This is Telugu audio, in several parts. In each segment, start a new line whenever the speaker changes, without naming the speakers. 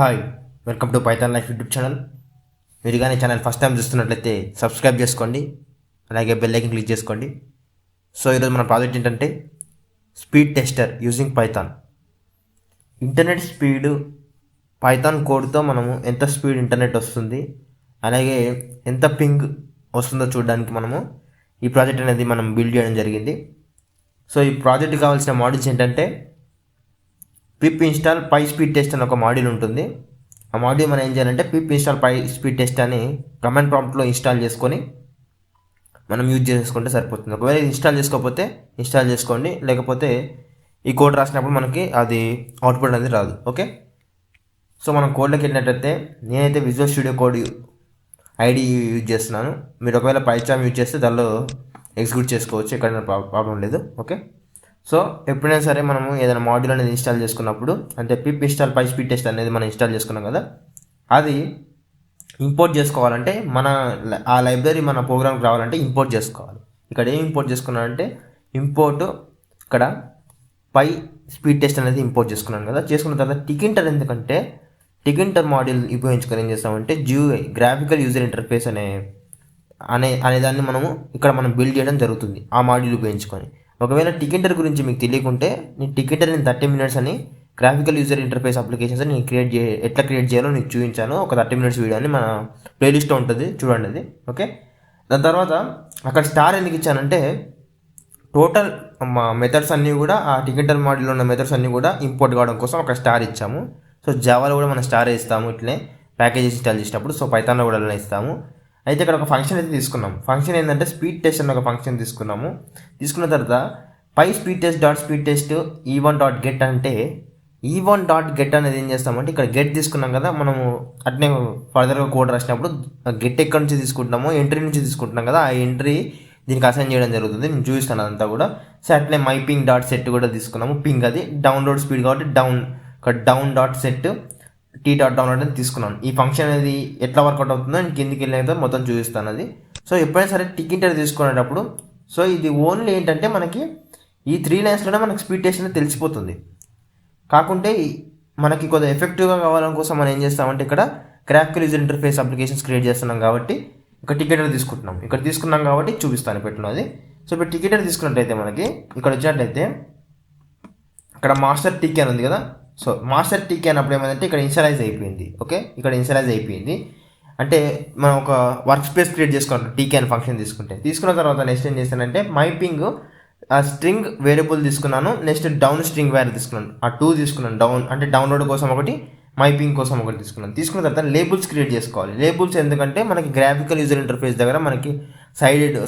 Hi, welcome to Python life YouTube channel. మీరు కానీ ఛానల్ ఫస్ట్ టైం చూస్తున్నట్లయితే సబ్స్క్రైబ్ చేసుకోండి, అలాగే బెల్ ఐకన్ క్లిక్ చేసుకోండి. సో ఈరోజు మన ప్రాజెక్ట్ ఏంటంటే speed tester using Python. Internet speed Python కోడ్తో మనము ఎంత స్పీడ్ ఇంటర్నెట్ వస్తుంది, అలాగే ఎంత పింగ్ వస్తుందో చూడడానికి మనము ఈ ప్రాజెక్ట్ అనేది మనం బిల్డ్ చేయడం జరిగింది. సో ఈ ప్రాజెక్ట్ కావాల్సిన మోడల్స్ ఏంటంటే పిప్ ఇన్స్టాల్ పై స్పీడ్ టెస్ట్ అని ఒక మాడ్యూల్ ఉంటుంది. ఆ మాడ్యూల్ మనం ఏం చేయాలంటే పిప్ ఇన్స్టాల్ పై స్పీడ్ టెస్ట్ అని కమాండ్ ప్రాంప్ట్లో ఇన్స్టాల్ చేసుకొని మనం యూజ్ చేసుకుంటే సరిపోతుంది. ఒకవేళ ఇన్స్టాల్ చేసుకోకపోతే ఇన్స్టాల్ చేసుకోండి, లేకపోతే ఈ కోడ్ రాసినప్పుడు మనకి అది అవుట్పుట్ అనేది రాదు. ఓకే, సో మనం కోడ్లోకి వెళ్ళినట్టయితే నేనైతే visual studio code ID use చేస్తున్నాను. మీరు ఒకవేళ పైథాన్ యూజ్ చేస్తే దానిలో ఎగ్జిక్యూట్ చేసుకోవచ్చు, ఎక్కడైనా ప్రాబ్లం లేదు. ఓకే, సో ఎప్పుడైనా సరే మనము ఏదైనా మాడ్యూల్ అనేది ఇన్స్టాల్ చేసుకున్నప్పుడు, అంటే పిప్ ఇన్స్టాల్ పై స్పీడ్ టెస్ట్ అనేది మనం ఇన్స్టాల్ చేసుకున్నాం కదా, అది ఇంపోర్ట్ చేసుకోవాలంటే ఆ లైబ్రరీ మన ప్రోగ్రామ్కి రావాలంటే ఇంపోర్ట్ చేసుకోవాలి. ఇక్కడ ఏం ఇంపోర్ట్ చేసుకున్నానంటే ఇంపోర్ట్ ఇక్కడ పై స్పీడ్ టెస్ట్ అనేది ఇంపోర్ట్ చేసుకున్నాను కదా. చేసుకున్న తర్వాత టికింటర్, ఎందుకంటే టికింటర్ మాడ్యూల్ ఉపయోగించుకొని ఏం చేస్తామంటే GUI గ్రాఫికల్ యూజర్ ఇంటర్ఫేస్ అనేదాన్ని మనం బిల్డ్ చేయడం జరుగుతుంది ఆ మాడ్యూల్ ఉపయోగించుకొని. ఒకవేళ టికెటర్ గురించి మీకు తెలియకుంటే నేను టికెటర్ ఇన్ 30 minutes అని గ్రాఫికల్ యూజర్ ఇంటర్ఫేస్ అప్లికేషన్స్ నేను ఎట్లా క్రియేట్ చేయాలో నీకు చూపించాను. ఒక 30 minutes వీడియో అని మన ప్లేలిస్ట్లో ఉంటుంది, చూడండి అది. ఓకే, దాని తర్వాత అక్కడ స్టార్ ఎందుకు ఇచ్చానంటే టోటల్ మా మెథడ్స్ అన్నీ కూడా ఆ టికెటర్ మాడ్యూల్లో ఉన్న మెథడ్స్ అన్నీ కూడా ఇంపోర్ట్ కావడం కోసం అక్కడ స్టార్ ఇచ్చాము. సో జావాలో కూడా మనం స్టార్ ఇస్తాము ఇట్లే ప్యాకేజెస్ ఇన్స్టాల్ చేసినప్పుడు. సో పైథాన్లో కూడా అలా ఇస్తాము. అయితే ఇక్కడ ఒక ఫంక్షన్ అయితే తీసుకున్నాం. ఫంక్షన్ ఏంటంటే స్పీడ్ టెస్ట్ అనే ఒక ఫంక్షన్ తీసుకున్న తర్వాత పై స్పీడ్ టెస్ట్ e1.get అంటే e1.get అనేది ఏం చేస్తామంటే ఇక్కడ గెట్ తీసుకున్నాం కదా, మనము అట్నే ఫర్దర్గా కోడ్ రాసినప్పుడు గెట్ ఎక్కడి నుంచి తీసుకుంటున్నామో ఎంట్రీ నుంచి తీసుకుంటున్నాం కదా, ఆ ఎంట్రీ దీనికి అసైన్ చేయడం జరుగుతుంది. నేను చూపిస్తాను అదంతా కూడా. సో అట్లే myping.set కూడా తీసుకున్నాము. పింగ్ అది డౌన్లోడ్ స్పీడ్ కాబట్టి down.set t.download అని తీసుకున్నాను. ఈ ఫంక్షన్ అనేది ఎట్లా వర్కౌట్ అవుతుందో నేను కిందికి వెళ్ళిన మొత్తం చూపిస్తాను అది. సో ఎప్పుడైనా సరే టికెటర్ తీసుకునేటప్పుడు సో ఇది ఓన్లీ ఏంటంటే మనకి ఈ 3 lines మనకి స్పీడ్ టెస్ట్ అనేది తెలిసిపోతుంది. కాకుంటే మనకి కొద్దిగా ఎఫెక్టివ్గా కావాలని కోసం మనం ఏం చేస్తామంటే ఇక్కడ graphical user interface applications create చేస్తున్నాం కాబట్టి ఇక్కడ టికెటర్ తీసుకున్నాం కాబట్టి చూపిస్తాను పెట్టున్నది. సో ఇప్పుడు టికెటర్ తీసుకున్నట్టయితే మనకి ఇక్కడ వచ్చినట్టయితే ఇక్కడ మాస్టర్ టీకే అని ఉంది కదా. సో మాస్టర్ టీకే అన్నప్పుడు ఏమైందంటే ఇక్కడ ఇన్షియలైజ్ అయిపోయింది. ఓకే, ఇక్కడ ఇన్షియలైజ్ అయిపోయింది అంటే మనం ఒక వర్క్ స్పేస్ క్రియేట్ చేసుకుంటాం టీకే అని ఫంక్షన్ తీసుకున్న తర్వాత నెక్స్ట్ ఏం చేస్తానంటే మైపింగ్ ఆ స్ట్రింగ్ వేరియబుల్ తీసుకున్నాను. నెక్స్ట్ డౌన్ స్ట్రింగ్ వేరియబుల్ తీసుకున్నాను. ఆ 2 తీసుకున్నాను. డౌన్ అంటే డౌన్లోడ్ కోసం ఒకటి, మైపింగ్ కోసం ఒకటి తీసుకున్న తర్వాత లేబుల్స్ క్రియేట్ చేసుకోవాలి. లేబుల్స్ ఎందుకంటే మనకి గ్రాఫికల్ యూజర్ ఇంటర్ఫేస్ దగ్గర మనకి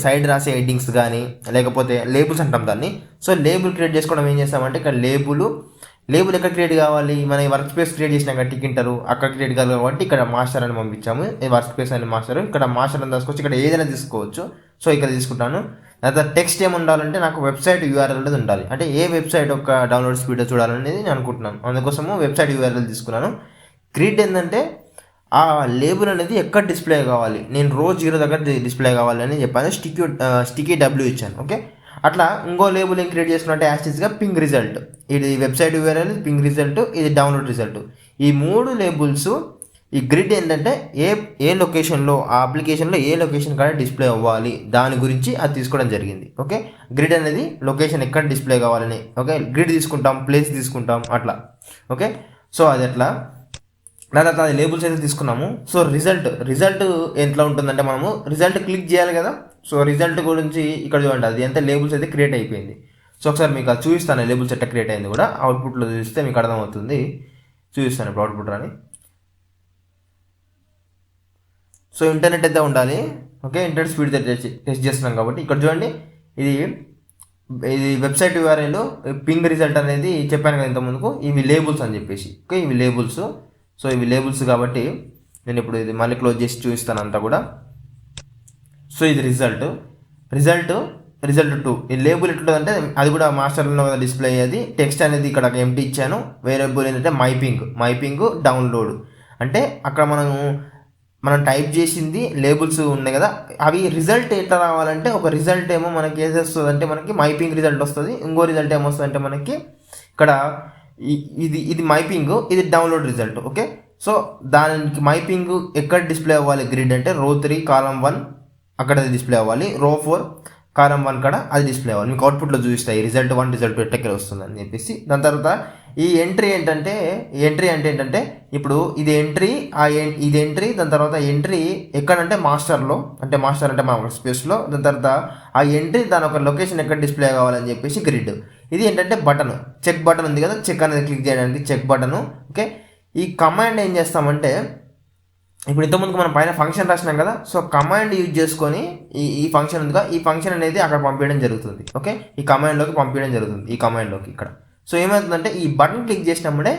సైడ్ రాసే హెడ్డింగ్స్ కానీ లేకపోతే లేబుల్స్ అంటాం దాన్ని. సో లేబుల్ క్రియేట్ చేసుకోవడం ఏం చేస్తామంటే ఇక్కడ లేబుల్ ఎక్కడ క్రియేట్ కావాలి, మన వర్క్ స్పేస్ క్రియేట్ చేసినాక టికెంటరు అక్కడ క్రియేట్ కావాలి కాబట్టి ఇక్కడ మాస్టర్ అని పంపించాము. ఈ వర్క్ స్పేస్ అని మాస్టర్, ఇక్కడ మాస్టర్ అని తీసుకోవచ్చు, ఇక్కడ ఏదైనా తీసుకోవచ్చు. సో ఇక్కడ తీసుకుంటాను. తర్వాత టెక్స్ట్ ఏమి ఉండాలంటే నాకు వెబ్సైట్ URL అనేది ఉండాలి. అంటే ఏ వెబ్సైట్ యొక్క డౌన్లోడ్ స్పీడ్ చూడాలనేది నేను అనుకుంటున్నాను, అందుకోసము వెబ్సైట్ URL తీసుకున్నాను. గ్రిడ్ ఏంటంటే ఆ లేబుల్ అనేది ఎక్కడ డిస్ప్లే కావాలి, నేను రోజు 0 దగ్గర డిస్ప్లే కావాలి అని చెప్పాను. స్టికీ W ఇచ్చాను. ఓకే, అట్లా ఇంకో లేబుల్ ఏం క్రియేట్ చేసుకున్నట్టే యాస్టిస్గా పింగ్ రిజల్ట్, ఇది వెబ్సైట్ URL, పింగ్ రిజల్ట్, ఇది డౌన్లోడ్ రిజల్ట్. ఈ 3 లేబుల్స్ ఈ గ్రిడ్ ఏంటంటే ఏ లొకేషన్లో ఆ అప్లికేషన్లో ఏ లొకేషన్ కాడ డిస్ప్లే అవ్వాలి దాని గురించి అది తీసుకోవడం జరిగింది. ఓకే, గ్రిడ్ అనేది లొకేషన్ ఎక్కడ డిస్ప్లే కావాలని. ఓకే, గ్రిడ్ తీసుకుంటాం, ప్లేస్ తీసుకుంటాం అట్లా. ఓకే, సో అది అట్లా తర్వాత అది లేబుల్స్ అయితే తీసుకున్నాము. సో రిజల్ట్ ఎట్లా ఉంటుందంటే మనము రిజల్ట్ క్లిక్ చేయాలి కదా. సో రిజల్ట్ గురించి ఇక్కడ చూడండి, అది ఎంత లేబుల్స్ అయితే క్రియేట్ అయిపోయింది. సో ఒకసారి మీకు అది చూపిస్తాను లేబుల్స్ ఎట్లా క్రియేట్ అయింది కూడా. అవుట్పుట్లో చూస్తే మీకు అర్థమవుతుంది. చూపిస్తాను ఇప్పుడు అవుట్పుట్ రాని. సో ఇంటర్నెట్ అయితే ఉండాలి. ఓకే, ఇంటర్నెట్ స్పీడ్ టెస్ట్ చేస్తున్నాం కాబట్టి ఇక్కడ చూడండి, ఇది వెబ్సైట్ URL పింగ్ రిజల్ట్ అనేది చెప్పాను కదా ఇంతకుముందుకు. ఇవి లేబుల్స్ అని చెప్పేసి. ఓకే, ఇవి లేబుల్స్. సో ఇవి లేబుల్స్ కాబట్టి నేను ఇప్పుడు ఇది మళ్ళీ క్లోజ్ చేసి చూపిస్తాను అంతా కూడా. సో ఇది రిజల్ట్ 2. ఈ లేబుల్ ఎట్లుంటుందంటే అది కూడా మాస్టర్లో డిస్ప్లే అయ్యేది. టెక్స్ట్ అనేది ఇక్కడ ఎంటీ ఇచ్చాను. వేరియబుల్ ఏంటంటే మైపింగ్ డౌన్లోడ్. అంటే అక్కడ మనం టైప్ చేసింది లేబుల్స్ ఉన్నాయి కదా, అవి రిజల్ట్ ఎట్లా రావాలంటే ఒక రిజల్ట్ ఏమో మనకి ఏది వస్తుంది అంటే మనకి మైపింగ్ రిజల్ట్ వస్తుంది. ఇంకో రిజల్ట్ ఏమొస్తుంది అంటే మనకి ఇక్కడ ఇది మైపింగ్, ఇది డౌన్లోడ్ రిజల్ట్. ఓకే, సో దానికి మై పింగ్ ఎక్కడ డిస్ప్లే అవ్వాలి గ్రిడ్ అంటే రో 3 కాలం 1 అక్కడ డిస్ప్లే అవ్వాలి, రో 4 కాలం 1 కాడ అది డిస్ప్లే అవ్వాలి. మీకు అవుట్పుట్లో చూపిస్తాయి రిజల్ట్ 1 రిజల్ట్ 2 ఎట్టకెళ్ళి వస్తుంది అని చెప్పేసి. దాని తర్వాత ఈ ఎంట్రీ అంటే ఏంటంటే ఇప్పుడు ఇది ఎంట్రీ, ఇది ఎంట్రీ. దాని తర్వాత ఎంట్రీ ఎక్కడంటే మాస్టర్ అంటే మన స్పేస్లో. దాని తర్వాత ఆ ఎంట్రీ దాని ఒక లొకేషన్ ఎక్కడ డిస్ప్లే కావాలని చెప్పేసి గ్రిడ్. ఇది ఏంటంటే బటన్, చెక్ బటన్ ఉంది కదా, చెక్ అనేది క్లిక్ చేయడానికి చెక్ బటను. ఓకే, ఈ కమాండ్ ఏం చేస్తామంటే ఇప్పుడు ఇంతకుముందుకు మనం పైన ఫంక్షన్ రాసినాం కదా, సో కమాండ్ యూజ్ చేసుకొని ఈ ఫంక్షన్ ఉందిగా, ఈ ఫంక్షన్ అనేది అక్కడ పంపించడం జరుగుతుంది. ఓకే, ఈ కమాండ్లోకి పంపించడం జరుగుతుంది, ఈ కమాండ్లోకి ఇక్కడ. సో ఏమవుతుందంటే ఈ బటన్ క్లిక్ చేసినప్పుడే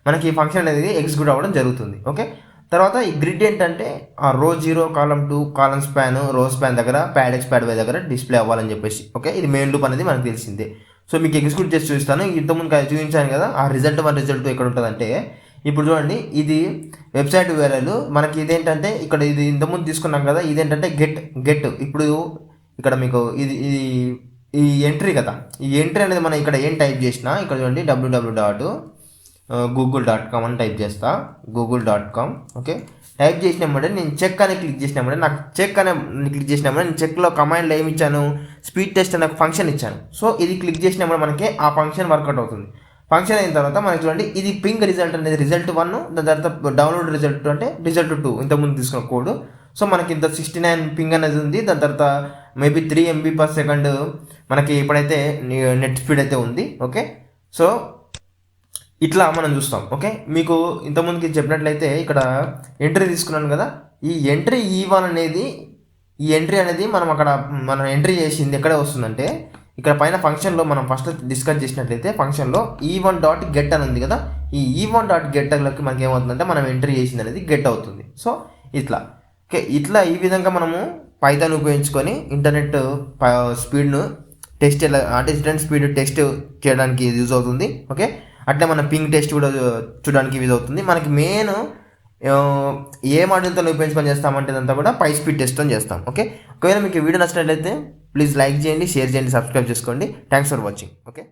మనకి ఈ ఫంక్షన్ అనేది ఎగ్జిక్యూట్ అవ్వడం జరుగుతుంది. ఓకే, తర్వాత ఈ గ్రిడ్ ఏంటంటే ఆ రో 0 కాలం 2 కాలం స్పాన్ రో స్పాన్ దగ్గర ప్యాడ్ ఎక్స్ ప్యాడ్ వై దగ్గర డిస్ప్లే అవ్వాలని చెప్పేసి. ఓకే, ఇది మెయిన్ లూప్ అనేది మనకు తెలిసిందే. సో మీకు ఎగ్జిక్యూట్ చేసి చూపిస్తాను. ఇంతకుముందు చూపించాను కదా, ఆ రిజల్ట్ 1 రిజల్ట్ 2 ఎక్కడ ఉంటుందంటే ఇప్పుడు చూడండి, ఇది వెబ్సైట్ URL. మనకి ఇదేంటంటే ఇక్కడ ఇది ఇంతకుముందు తీసుకున్నాం కదా, ఇదేంటంటే గెట్. ఇప్పుడు ఇక్కడ మీకు ఇది ఈ ఎంట్రీ కదా, ఈ ఎంట్రీ అనేది మనం ఇక్కడ ఏం టైప్ చేసినా ఇక్కడ చూడండి www.google.com అని టైప్ చేస్తా, google.com. ఓకే, టైప్ చేసినప్పుడే నేను చెక్ అని క్లిక్ చేసినప్పుడే నేను చెక్లో కమాండ్లో ఏమి ఇచ్చాను, స్పీడ్ టెస్ట్ అనే ఒక ఫంక్షన్ ఇచ్చాను. సో ఇది క్లిక్ చేసినప్పుడు మనకి ఆ ఫంక్షన్ వర్కౌట్ అవుతుంది. ఫంక్షన్ అయిన తర్వాత మనకి చూడండి ఇది పింగ్ రిజల్ట్ అనేది రిజల్ట్ 1, దాని తర్వాత డౌన్లోడ్ రిజల్ట్ అంటే రిజల్ట్ 2 ఇంతకుముందు తీసుకున్న కోడ్. సో మనకి ఇంత 69 పింగ్ అనేది ఉంది. దాని తర్వాత మేబీ 3 MB/s మనకి ఇప్పుడైతే నెట్ స్పీడ్ అయితే ఉంది. ఓకే, సో ఇట్లా మనం చూస్తాం. ఓకే, మీకు ఇంతకుముందుకి చెప్పినట్లయితే ఇక్కడ ఎంట్రీ తీసుకున్నాను కదా, ఈ ఎంట్రీ అనేది మనం ఎంట్రీ చేసింది ఎక్కడ వస్తుందంటే ఇక్కడ పైన ఫంక్షన్లో మనం ఫస్ట్ డిస్కస్ చేసినట్లయితే ఫంక్షన్లో e1.get అని ఉంది కదా, ఈ e1.getలోకి మనకి ఏమవుతుందంటే మనం ఎంట్రీ చేసింది అనేది గెట్ అవుతుంది. సో ఇట్లా ఈ విధంగా మనము పైథాన్ ఉపయోగించుకొని ఇంటర్నెట్ స్పీడ్ను టెస్ట్ అంటే ఇంటర్నెట్ స్పీడ్ టెస్ట్ చేయడానికి ఇది యూజ్ అవుతుంది. ఓకే, అట్లే మన పింగ్ టెస్ట్ కూడా చూడడానికి యూజ్ అవుతుంది. మనకి మెయిన్ ఏ మాడ్యూల్తో ఉపయోగించుకొని చేస్తామంటే అంతా కూడా పై స్పీడ్ టెస్ట్ అని చేస్తాం. ఓకే, ఒకవేళ మీకు వీడియో నచ్చినట్లయితే ప్లీజ్ లైక్ చేయండి, షేర్ చేయండి, సబ్స్క్రైబ్ చేసుకోండి. Thanks for watching. ఓకే.